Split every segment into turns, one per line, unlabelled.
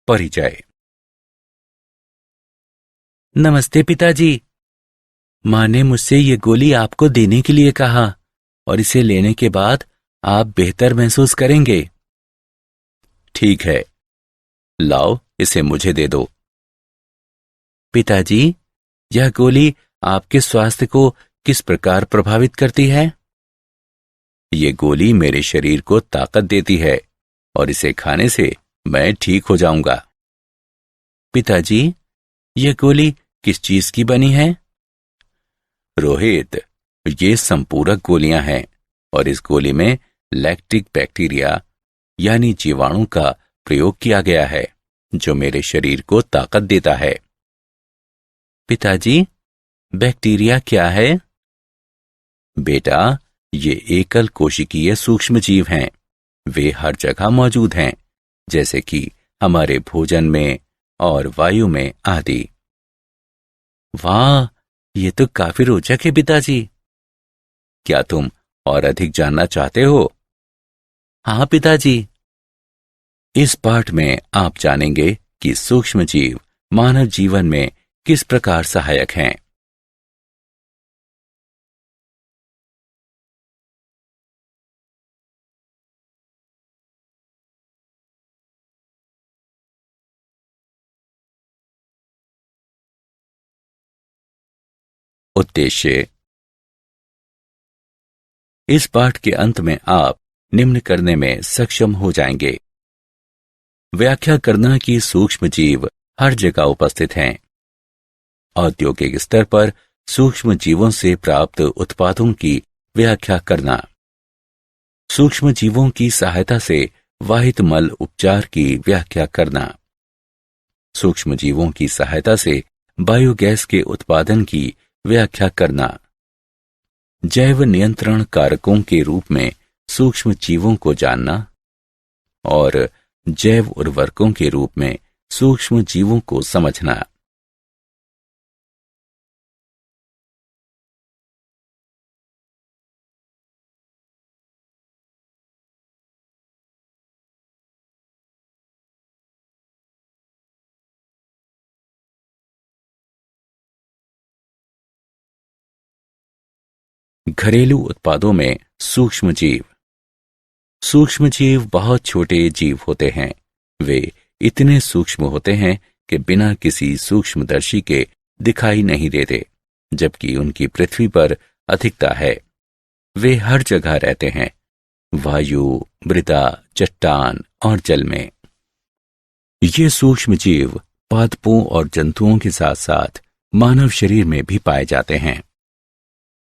परिचय। नमस्ते पिताजी। माँ ने मुझसे ये गोली आपको देने के लिए कहा और इसे लेने के बाद आप बेहतर महसूस करेंगे। ठीक है, लाओ इसे मुझे दे दो। पिताजी, यह गोली आपके स्वास्थ्य को किस प्रकार प्रभावित करती है? ये गोली मेरे शरीर को ताकत देती है और इसे खाने से मैं ठीक हो जाऊंगा। पिताजी, यह गोली किस चीज की बनी है? रोहित, ये संपूरक गोलियां हैं और इस गोली में लैक्टिक बैक्टीरिया यानी जीवाणु का प्रयोग किया गया है जो मेरे शरीर को ताकत देता है। पिताजी, बैक्टीरिया क्या है? बेटा, ये एकल कोशिकीय सूक्ष्म जीव हैं। वे हर जगह मौजूद हैं, जैसे कि हमारे भोजन में और वायु में आदि। वाह, ये तो काफी रोचक है पिताजी। क्या तुम और अधिक जानना चाहते हो? हाँ पिताजी। इस पाठ में आप जानेंगे कि सूक्ष्म जीव मानव जीवन में किस प्रकार सहायक हैं। उद्देश्य। इस पाठ के अंत में आप निम्न करने में सक्षम हो जाएंगे। व्याख्या करना कि सूक्ष्म जीव हर जगह उपस्थित हैं। औद्योगिक स्तर पर सूक्ष्म जीवों से प्राप्त उत्पादों की व्याख्या करना। सूक्ष्म जीवों की सहायता से वाहित मल उपचार की व्याख्या करना। सूक्ष्म जीवों की सहायता से बायोगैस के उत्पादन की व्याख्या करना। जैव नियंत्रण कारकों के रूप में सूक्ष्म जीवों को जानना और जैव उर्वरकों के रूप में सूक्ष्म जीवों को समझना। घरेलू उत्पादों में सूक्ष्म जीव। सूक्ष्म जीव बहुत छोटे जीव होते हैं। वे इतने सूक्ष्म होते हैं कि बिना किसी सूक्ष्मदर्शी के दिखाई नहीं देते, जबकि उनकी पृथ्वी पर अधिकता है। वे हर जगह रहते हैं, वायु, मृदा, चट्टान और जल में। ये सूक्ष्म जीव पादपों और जंतुओं के साथ साथ मानव शरीर में भी पाए जाते हैं।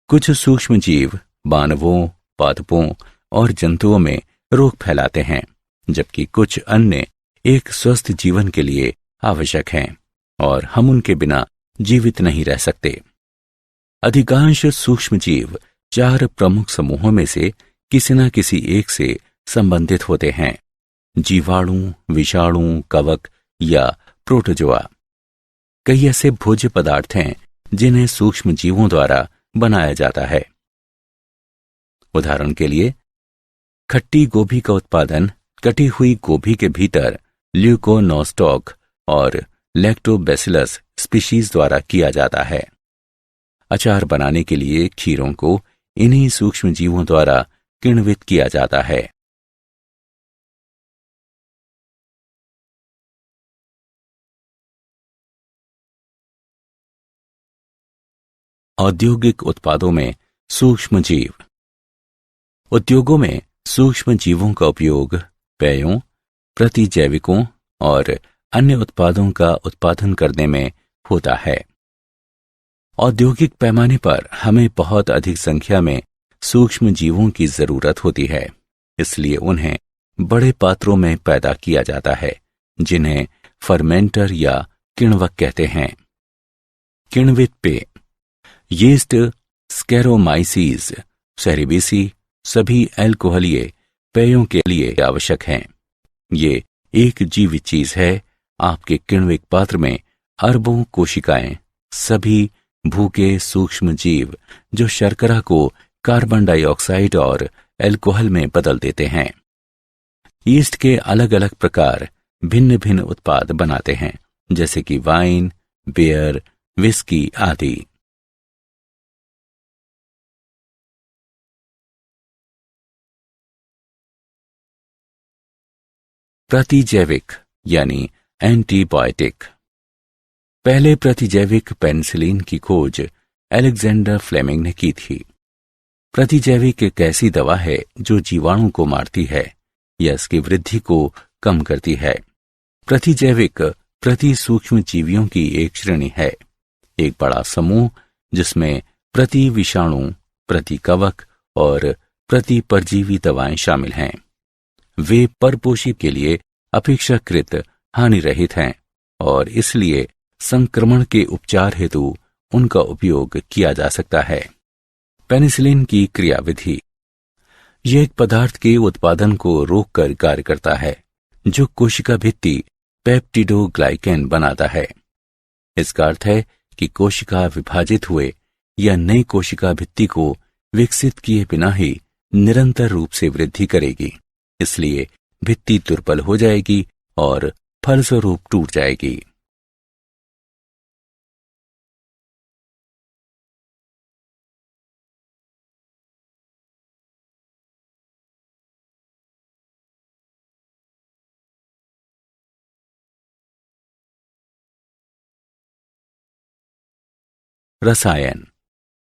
कुछ सूक्ष्म जीव मानवों, पादपों और जंतुओं में रोग फैलाते हैं, जबकि कुछ अन्य एक स्वस्थ जीवन के लिए आवश्यक हैं और हम उनके बिना जीवित नहीं रह सकते। अधिकांश सूक्ष्म जीव 4 प्रमुख समूहों में से किसी न किसी एक से संबंधित होते हैं: जीवाणु, विषाणु, कवक या प्रोटोजोआ। कई ऐसे भोज्य पदार्थ हैं जिन्हें सूक्ष्म जीवों द्वारा बनाया जाता है। उदाहरण के लिए, खट्टी गोभी का उत्पादन कटी हुई गोभी के भीतर ल्यूकोनोस्टॉक और लैक्टोबैसिलस स्पीशीज द्वारा किया जाता है। अचार बनाने के लिए खीरों को इन्हीं सूक्ष्म जीवों द्वारा किण्वित किया जाता है। औद्योगिक उत्पादों में सूक्ष्म जीव। उद्योगों में सूक्ष्म जीवों का उपयोग पेयों, प्रतिजैविकों और अन्य उत्पादों का उत्पादन करने में होता है। औद्योगिक पैमाने पर हमें बहुत अधिक संख्या में सूक्ष्म जीवों की जरूरत होती है, इसलिए उन्हें बड़े पात्रों में पैदा किया जाता है, जिन्हें फर्मेंटर या किण्वक कहते हैं। किण्वित पेय। यीस्ट, स्कैरोमाइसीज, सेरेबेसी सभी अल्कोहलीय पेयों के लिए आवश्यक हैं। ये एक जीवित चीज है। आपके किण्विक पात्र में अरबों कोशिकाएं, सभी भूखे सूक्ष्म जीव जो शर्करा को कार्बन डाइऑक्साइड और अल्कोहल में बदल देते हैं। यीस्ट के अलग अलग प्रकार भिन्न भिन्न उत्पाद बनाते हैं, जैसे कि वाइन, बियर, विस्की आदि। प्रतिजैविक यानी एंटीबायोटिक। पहले प्रतिजैविक पेनिसिलिन की खोज अलेक्जेंडर फ्लेमिंग ने की थी। प्रतिजैविक एक ऐसी दवा है जो जीवाणु को मारती है या इसकी वृद्धि को कम करती है। प्रतिजैविक प्रति सूक्ष्म जीवियों की एक श्रेणी है, एक बड़ा समूह जिसमें प्रति विषाणु, प्रति कवक और प्रति परजीवी दवाएं शामिल हैं। वे परपोषी के लिए अपेक्षाकृत हानि रहित हैं और इसलिए संक्रमण के उपचार हेतु उनका उपयोग किया जा सकता है। पेनिसिलिन की क्रियाविधि। यह एक पदार्थ के उत्पादन को रोककर कार्य करता है जो कोशिका भित्ति पेप्टिडोग्लाइकेन बनाता है। इसका अर्थ है कि कोशिका विभाजित हुए या नई कोशिका भित्ति को विकसित किए बिना ही निरंतर रूप से वृद्धि करेगी, इसलिए भित्ति दुर्बल हो जाएगी और फलस्वरूप टूट जाएगी। रसायन,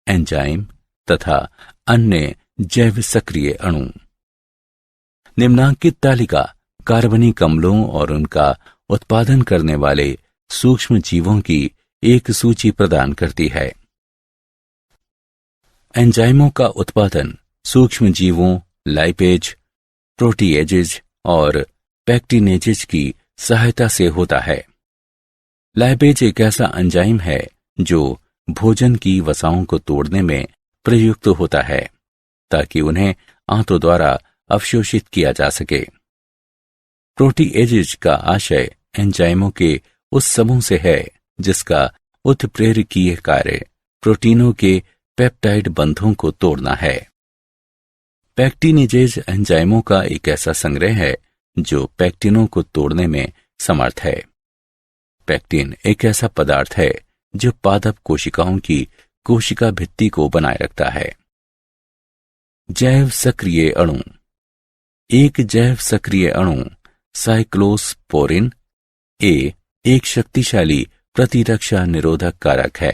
एंजाइम तथा अन्य जैव सक्रिय अणु। निम्नांकित तालिका कार्बनिक अम्लों और उनका उत्पादन करने वाले सूक्ष्म जीवों की एक सूची प्रदान करती है। एंजाइमों का उत्पादन सूक्ष्म जीवों लाइपेज, प्रोटीएजेज और पैक्टिनेजेज की सहायता से होता है। लाइपेज एक ऐसा एंजाइम है जो भोजन की वसाओं को तोड़ने में प्रयुक्त होता है ताकि उन्हें आंतों द्वारा अवशोषित किया जा सके। प्रोटीएजेज का आशय एंजाइमों के उस समूह से है जिसका उत्प्रेरकीय कार्य प्रोटीनों के पेप्टाइड बंधों को तोड़ना है। पैक्टिनेजेज एंजाइमों का एक ऐसा संग्रह है जो पैक्टिनों को तोड़ने में समर्थ है। पैक्टिन एक ऐसा पदार्थ है जो पादप कोशिकाओं की कोशिका भित्ति को बनाए रखता है। जैव सक्रिय अणु। एक जैव सक्रिय अणु साइक्लोस्पोरिन ए एक शक्तिशाली प्रतिरक्षा निरोधक कारक है।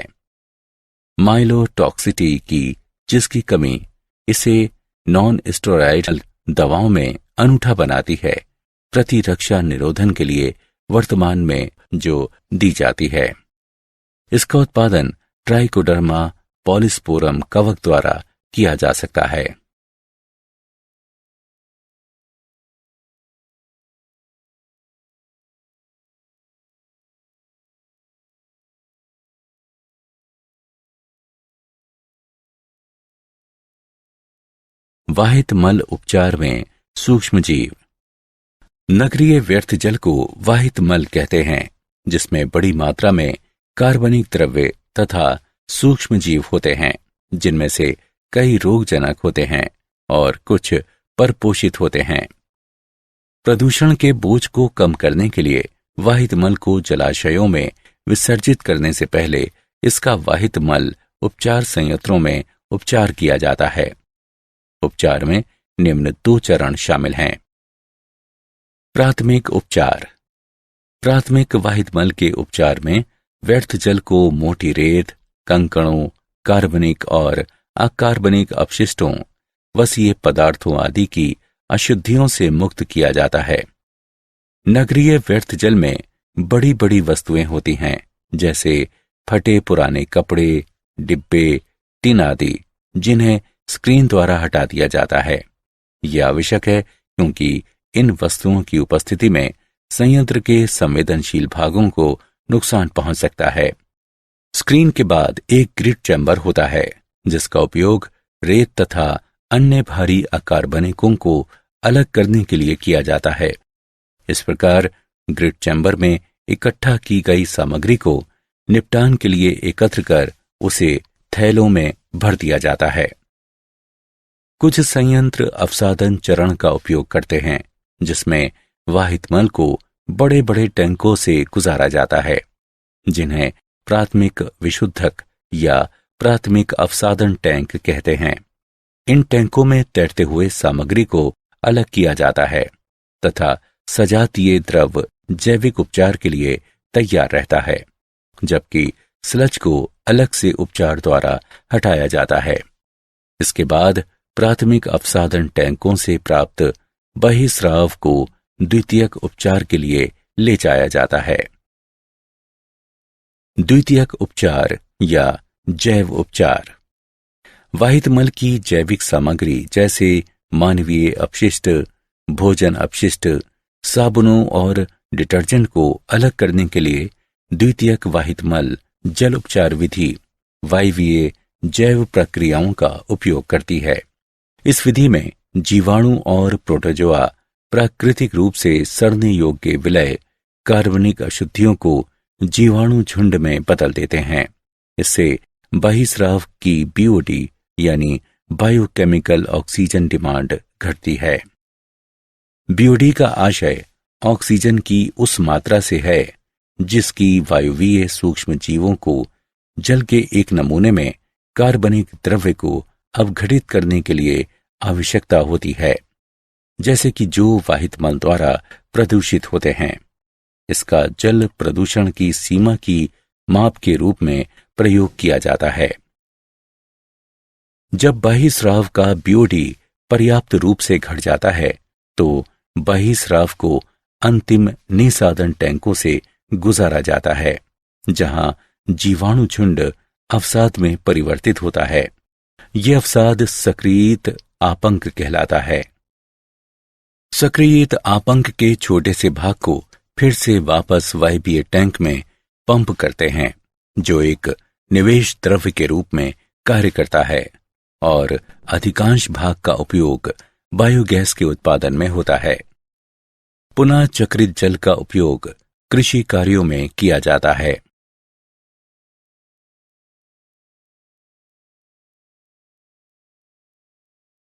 माइलोटॉक्सिटी की जिसकी कमी इसे नॉन स्टेरॉयडल दवाओं में अनूठा बनाती है, प्रतिरक्षा निरोधन के लिए वर्तमान में जो दी जाती है। इसका उत्पादन ट्राइकोडर्मा पॉलिस्पोरम कवक द्वारा किया जा सकता है। वाहित मल उपचार में सूक्ष्म जीव। नगरीय व्यर्थ जल को वाहित मल कहते हैं, जिसमें बड़ी मात्रा में कार्बनिक द्रव्य तथा सूक्ष्म जीव होते हैं, जिनमें से कई रोगजनक होते हैं और कुछ परपोषित होते हैं। प्रदूषण के बोझ को कम करने के लिए वाहित मल को जलाशयों में विसर्जित करने से पहले इसका वाहित मल उपचार संयंत्रों में उपचार किया जाता है। उपचार में निम्न 2 चरण शामिल हैं। प्राथमिक उपचार। प्राथमिक वाहित मल के उपचार में व्यर्थ जल को मोटी रेत, कंकड़ों, कार्बनिक और अकार्बनिक अपशिष्टों, वसीय पदार्थों आदि की अशुद्धियों से मुक्त किया जाता है। नगरीय व्यर्थ जल में बड़ी बड़ी वस्तुएं होती हैं, जैसे फटे पुराने कपड़े, डिब्बे, टिन आदि, जिन्हें स्क्रीन द्वारा हटा दिया जाता है। यह आवश्यक है क्योंकि इन वस्तुओं की उपस्थिति में संयंत्र के संवेदनशील भागों को नुकसान पहुंच सकता है। स्क्रीन के बाद एक ग्रिड चैम्बर होता है, जिसका उपयोग रेत तथा अन्य भारी अकार्बनिकों को अलग करने के लिए किया जाता है। इस प्रकार ग्रिड चैम्बर में इकट्ठा की गई सामग्री को निपटान के लिए एकत्र कर उसे थैलों में भर दिया जाता है। कुछ संयंत्र अवसादन चरण का उपयोग करते हैं, जिसमें वाहित मल को बड़े बड़े टैंकों से गुजारा जाता है, जिन्हें प्राथमिक विशुद्धक या प्राथमिक अवसादन टैंक कहते हैं। इन टैंकों में तैरते हुए सामग्री को अलग किया जाता है तथा सजातीय द्रव जैविक उपचार के लिए तैयार रहता है, जबकि स्लज को अलग से उपचार द्वारा हटाया जाता है। इसके बाद प्राथमिक अवसादन टैंकों से प्राप्त बहिस्राव को द्वितीयक उपचार के लिए ले जाया जाता है। द्वितीयक उपचार या जैव उपचार वाहित मल की जैविक सामग्री जैसे मानवीय अपशिष्ट, भोजन अपशिष्ट, साबुनों और डिटर्जेंट को अलग करने के लिए द्वितीयक वाहित मल जल उपचार विधि वायवीय जैव प्रक्रियाओं का उपयोग करती है। इस विधि में जीवाणु और प्रोटोजोआ प्राकृतिक रूप से सड़ने योग्य विलय कार्बनिक अशुद्धियों को जीवाणु झुंड में बदल देते हैं। इससे बहिस्राव की बीओडी यानी बायोकेमिकल ऑक्सीजन डिमांड घटती है। बीओडी का आशय ऑक्सीजन की उस मात्रा से है जिसकी वायुवीय सूक्ष्म जीवों को जल के एक नमूने में कार्बनिक द्रव्य को अवघटित करने के लिए आवश्यकता होती है, जैसे कि जो वाहित मल द्वारा प्रदूषित होते हैं। इसका जल प्रदूषण की सीमा की माप के रूप में प्रयोग किया जाता है। जब बहिस्राव का बीओडी पर्याप्त रूप से घट जाता है तो बहिस्राव को अंतिम निसादन टैंकों से गुजारा जाता है, जहां जीवाणु झुंड अवसाद में परिवर्तित होता है। यह अवसाद सक्रियित आपंक कहलाता है। सक्रियित आपंक के छोटे से भाग को फिर से वापस वायवीय टैंक में पंप करते हैं, जो एक निवेश द्रव्य के रूप में कार्य करता है, और अधिकांश भाग का उपयोग बायोगैस के उत्पादन में होता है। पुनः चक्रित जल का उपयोग कृषि कार्यों में किया जाता है।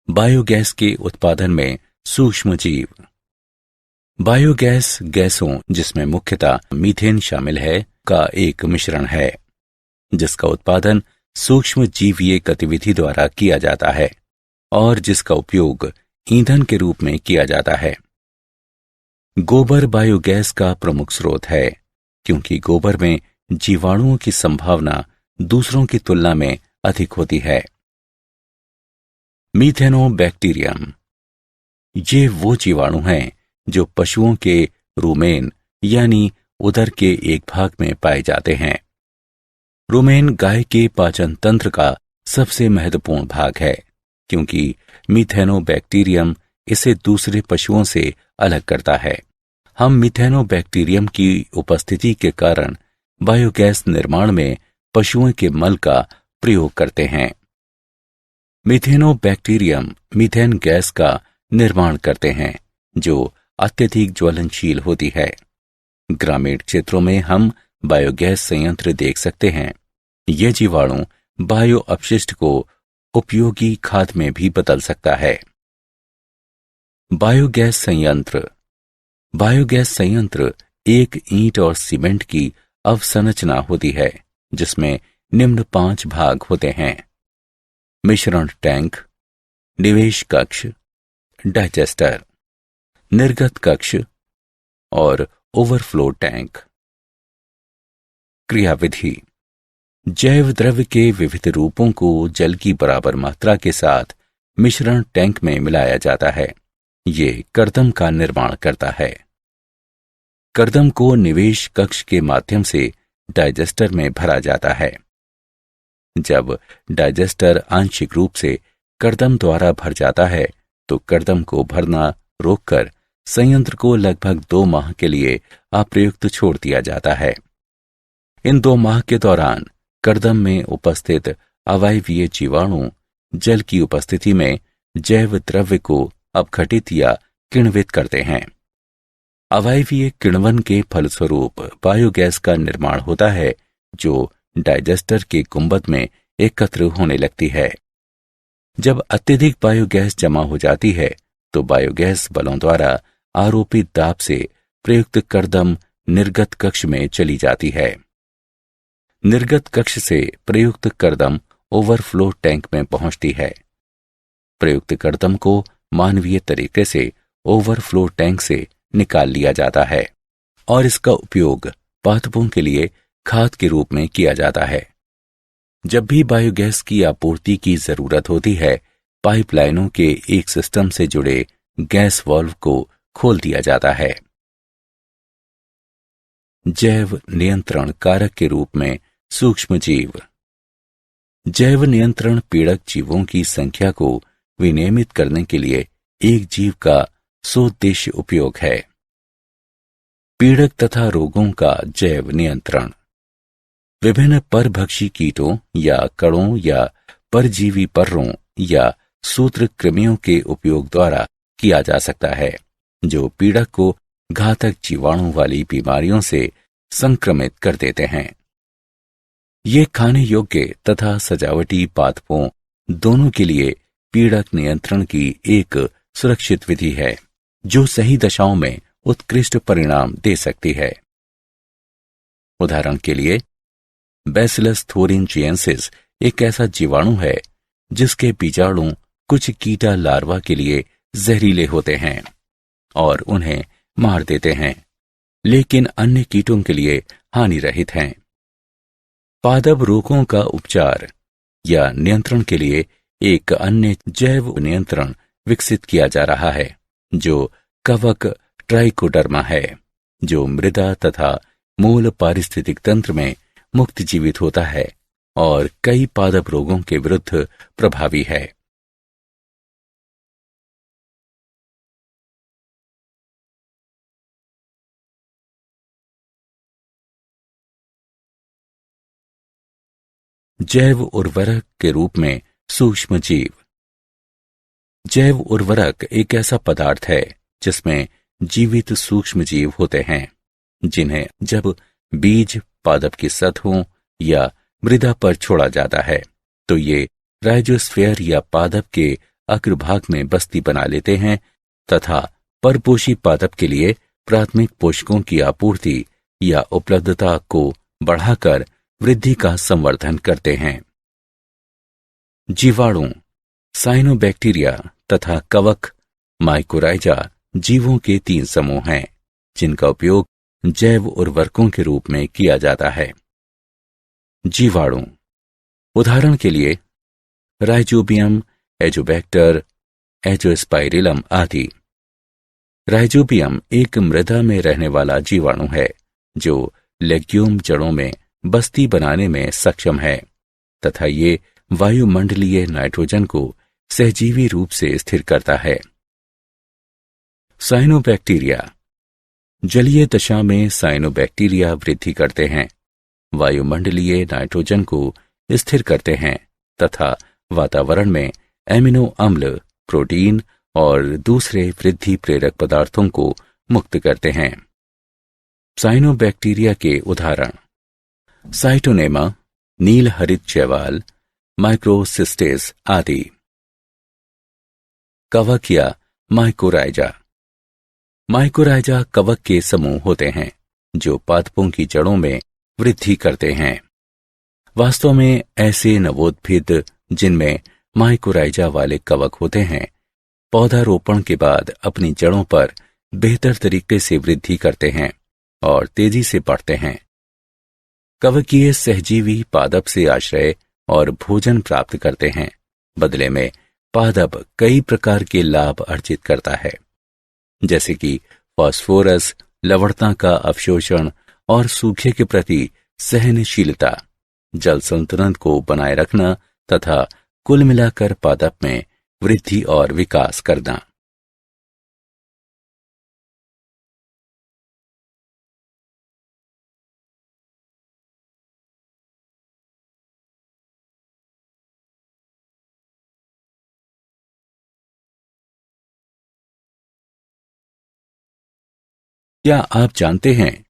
बायोगैस के उत्पादन में सूक्ष्म जीव। बायोगैस गैसों, जिसमें मुख्यतः मीथेन शामिल है, का एक मिश्रण है, जिसका उत्पादन सूक्ष्म जीवीय गतिविधि द्वारा किया जाता है और जिसका उपयोग ईंधन के रूप में किया जाता है। गोबर बायोगैस का प्रमुख स्रोत है, क्योंकि गोबर में जीवाणुओं की संभावना दूसरों की तुलना में अधिक होती है। मीथेनोबैक्टीरियम। ये वो जीवाणु हैं जो पशुओं के रूमेन यानी उदर के एक भाग में पाए जाते हैं। रूमेन गाय के पाचन तंत्र का सबसे महत्वपूर्ण भाग है, क्योंकि मीथेनोबैक्टीरियम इसे दूसरे पशुओं से अलग करता है। हम मीथेनोबैक्टीरियम की उपस्थिति के कारण बायोगैस निर्माण में पशुओं के मल का प्रयोग करते हैं। मीथेनोबैक्टीरियम मीथेन गैस का निर्माण करते हैं, जो अत्यधिक ज्वलनशील होती है। ग्रामीण क्षेत्रों में हम बायोगैस संयंत्र देख सकते हैं। यह जीवाणु बायो अपशिष्ट को उपयोगी खाद में भी बदल सकता है। बायोगैस संयंत्र। बायोगैस संयंत्र एक ईंट और सीमेंट की अवसंरचना होती है, जिसमें निम्न 5 भाग होते हैं: मिश्रण टैंक, निवेश कक्ष, डाइजेस्टर, निर्गत कक्ष और ओवरफ्लो टैंक। क्रियाविधि। जैव द्रव्य के विविध रूपों को जल की बराबर मात्रा के साथ मिश्रण टैंक में मिलाया जाता है। ये कर्दम का निर्माण करता है। कर्दम को निवेश कक्ष के माध्यम से डाइजेस्टर में भरा जाता है। जब डाइजेस्टर आंशिक रूप से कर्दम द्वारा भर जाता है तो कर्दम को भरना रोककर संयंत्र को लगभग 2 माह के लिए अप्रयुक्त छोड़ दिया जाता है। इन 2 माह के दौरान कर्दम में उपस्थित अवायवीय जीवाणु जल की उपस्थिति में जैव द्रव्य को अपघटित या किण्वित करते हैं। अवायवीय किण्वन के फलस्वरूप बायोगैस का निर्माण होता है, जो डाइजेस्टर के गुंबद में एकत्र होने लगती है। जब अत्यधिक बायोगैस जमा हो जाती है तो बायोगैस बलों द्वारा आरोपित दाब से प्रयुक्त कर्दम निर्गत कक्ष में चली जाती है। निर्गत कक्ष से प्रयुक्त कर्दम ओवरफ्लो टैंक में पहुंचती है। प्रयुक्त कर्दम को मानवीय तरीके से ओवरफ्लो टैंक से निकाल लिया जाता है और इसका उपयोग पादपों के लिए खाद के रूप में किया जाता है। जब भी बायोगैस की आपूर्ति की जरूरत होती है, पाइपलाइनों के एक सिस्टम से जुड़े गैस वाल्व को खोल दिया जाता है। जैव नियंत्रण कारक के रूप में सूक्ष्मजीव। जैव नियंत्रण पीड़क जीवों की संख्या को विनियमित करने के लिए एक जीव का सोद्देश्य उपयोग है। पीड़क तथा रोगों का जैव नियंत्रण विभिन्न परभक्षी कीटों या कणों या परजीवी पर्रों या सूत्रकृमियों के उपयोग द्वारा किया जा सकता है, जो पीड़क को घातक जीवाणु वाली बीमारियों से संक्रमित कर देते हैं। ये खाने योग्य तथा सजावटी पादपों दोनों के लिए पीड़क नियंत्रण की एक सुरक्षित विधि है, जो सही दशाओं में उत्कृष्ट परिणाम दे सकती है। उदाहरण के लिए, बैसिलस थोरिनजिएंसिस एक ऐसा जीवाणु है जिसके बीजाणु कुछ कीटा लार्वा के लिए जहरीले होते हैं और उन्हें मार देते हैं, लेकिन अन्य कीटों के लिए हानि रहित हैं। पादप रोगों का उपचार या नियंत्रण के लिए एक अन्य जैव नियंत्रण विकसित किया जा रहा है, जो कवक ट्राइकोडर्मा है, जो मृदा तथा मूल पारिस्थितिक तंत्र में मुक्त जीवित होता है और कई पादप रोगों के विरुद्ध प्रभावी है। जैव उर्वरक के रूप में सूक्ष्म जीव। जैव उर्वरक एक ऐसा पदार्थ है जिसमें जीवित सूक्ष्म जीव होते हैं, जिन्हें जब बीज पादप की सतहों या मृदा पर छोड़ा जाता है तो ये राइजोस्फीयर या पादप के अग्रभाग में बस्ती बना लेते हैं तथा परपोषी पादप के लिए प्राथमिक पोषकों की आपूर्ति या उपलब्धता को बढ़ाकर वृद्धि का संवर्धन करते हैं। जीवाणु, साइनोबैक्टीरिया तथा कवक माइकोराइजा जीवों के 3 समूह हैं, जिनका उपयोग जैव उर्वरकों के रूप में किया जाता है। जीवाणु, उदाहरण के लिए राइजोबियम, एजोबैक्टर, एजोस्पाइरिलम आदि। राइजोबियम एक मृदा में रहने वाला जीवाणु है जो लेग्यूम जड़ों में बस्ती बनाने में सक्षम है तथा ये वायुमंडलीय नाइट्रोजन को सहजीवी रूप से स्थिर करता है। साइनोबैक्टीरिया, जलीय दशा में साइनोबैक्टीरिया वृद्धि करते हैं, वायुमंडलीय नाइट्रोजन को स्थिर करते हैं तथा वातावरण में एमिनो अम्ल, प्रोटीन और दूसरे वृद्धि प्रेरक पदार्थों को मुक्त करते हैं। साइनोबैक्टीरिया के उदाहरण साइटोनेमा, नील हरित शैवाल, माइक्रोसिस्टेस आदि। कवक या माइकोराइजा। माइकोराइजा कवक के समूह होते हैं जो पादपों की जड़ों में वृद्धि करते हैं। वास्तव में ऐसे नवोद्भिद जिनमें माइकोराइजा वाले कवक होते हैं, पौधारोपण के बाद अपनी जड़ों पर बेहतर तरीके से वृद्धि करते हैं और तेजी से बढ़ते हैं। कवकीय सहजीवी पादप से आश्रय और भोजन प्राप्त करते हैं। बदले में पादप कई प्रकार के लाभ अर्जित करता है, जैसे कि फास्फोरस, लवणता का अवशोषण और सूखे के प्रति सहनशीलता, जल संतुलन को बनाए रखना तथा कुल मिलाकर पादप में वृद्धि और विकास करना। क्या आप जानते हैं,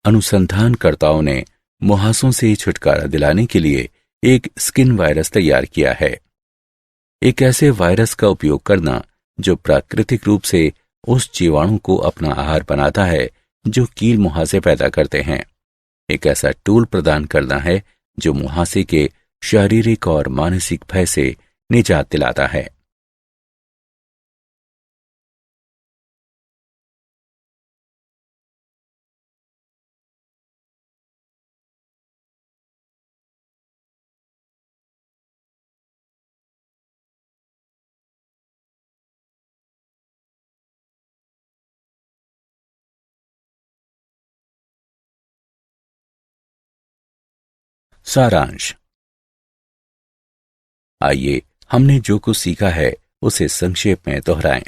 अनुसंधानकर्ताओं ने मुहासों से छुटकारा दिलाने के लिए एक स्किन वायरस तैयार किया है। एक ऐसे वायरस का उपयोग करना जो प्राकृतिक रूप से उस जीवाणु को अपना आहार बनाता है जो कील मुहासे पैदा करते हैं। एक ऐसा टूल प्रदान करना है जो मुहासे के शारीरिक और मानसिक भय से निजात दिलाता है। सारांश। आइए हमने जो कुछ सीखा है उसे संक्षेप में दोहराएं।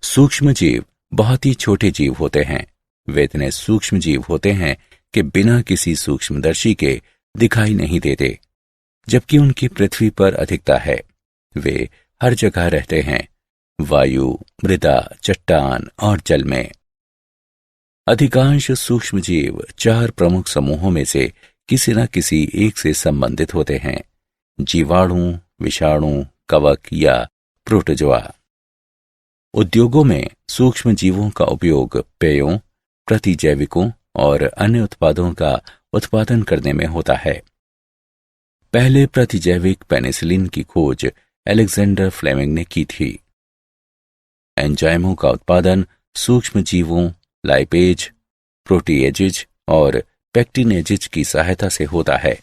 सूक्ष्म जीव बहुत ही छोटे जीव होते हैं। वे इतने सूक्ष्म जीव होते हैं कि बिना किसी सूक्ष्मदर्शी के दिखाई नहीं देते, जबकि उनकी पृथ्वी पर अधिकता है। वे हर जगह रहते हैं, वायु, मृदा, चट्टान और जल में। अधिकांश सूक्ष्म जीव 4 प्रमुख समूहों में से किसी न किसी एक से संबंधित होते हैं: जीवाणु, विषाणु, कवक या प्रोटोजोआ। उद्योगों में सूक्ष्म जीवों का उपयोग पेयों, प्रतिजैविकों और अन्य उत्पादों का उत्पादन करने में होता है। पहले प्रतिजैविक पेनिसिलिन की खोज अलेक्जेंडर फ्लेमिंग ने की थी। एंजाइमों का उत्पादन सूक्ष्म जीवों, लाइपेज, प्रोटीएजेज और पेक्टिनेजेज की सहायता से होता है।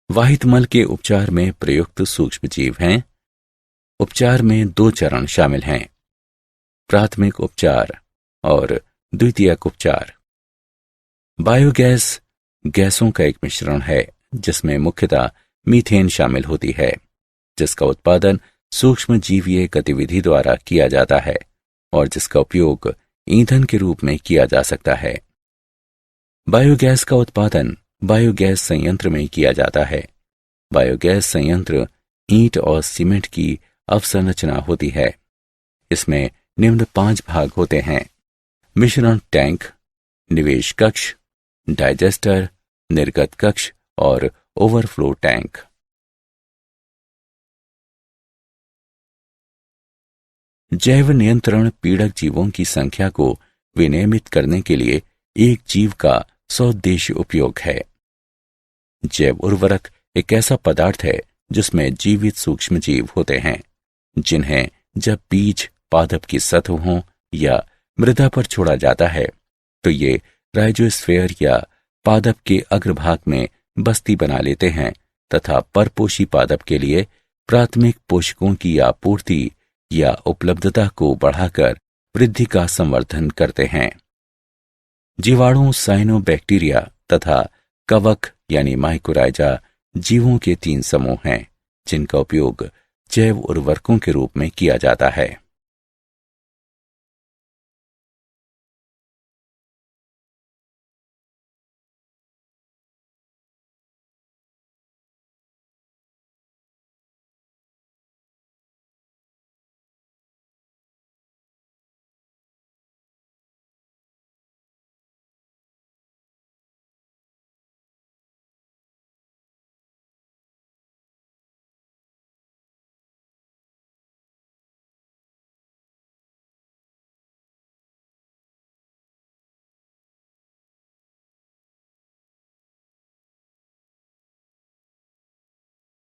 वाहितमल के उपचार में प्रयुक्त सूक्ष्म जीव हैं। उपचार में 2 चरण शामिल हैं: प्राथमिक उपचार और द्वितीयक उपचार। बायोगैस गैसों का एक मिश्रण है जिसमें मुख्यतः मीथेन शामिल होती है, जिसका उत्पादन सूक्ष्म जीवीय गतिविधि द्वारा किया जाता है और जिसका उपयोग ईंधन के रूप में किया जा सकता है। बायोगैस का उत्पादन बायोगैस संयंत्र में किया जाता है। बायोगैस संयंत्र ईंट और सीमेंट की अवसंरचना होती है। इसमें निम्न 5 भाग होते हैं: मिश्रण टैंक, निवेश कक्ष, डाइजेस्टर, निर्गत कक्ष और ओवरफ्लो टैंक। जैव नियंत्रण पीड़क जीवों की संख्या को विनियमित करने के लिए एक जीव का सौद्देश्य उपयोग है। जैव उर्वरक एक ऐसा पदार्थ है जिसमें जीवित सूक्ष्म जीव होते हैं, जिन्हें जब बीज पादप की सतहों या मृदा पर छोड़ा जाता है तो ये राइजोस्फीयर या पादप के अग्रभाग में बस्ती बना लेते हैं तथा परपोषी पादप के लिए प्राथमिक पोषकों की आपूर्ति या उपलब्धता को बढ़ाकर वृद्धि का संवर्धन करते हैं। जीवाणु, साइनोबैक्टीरिया तथा कवक यानी माइकोराइजा जीवों के 3 समूह हैं जिनका उपयोग जैव उर्वरकों के रूप में किया जाता है।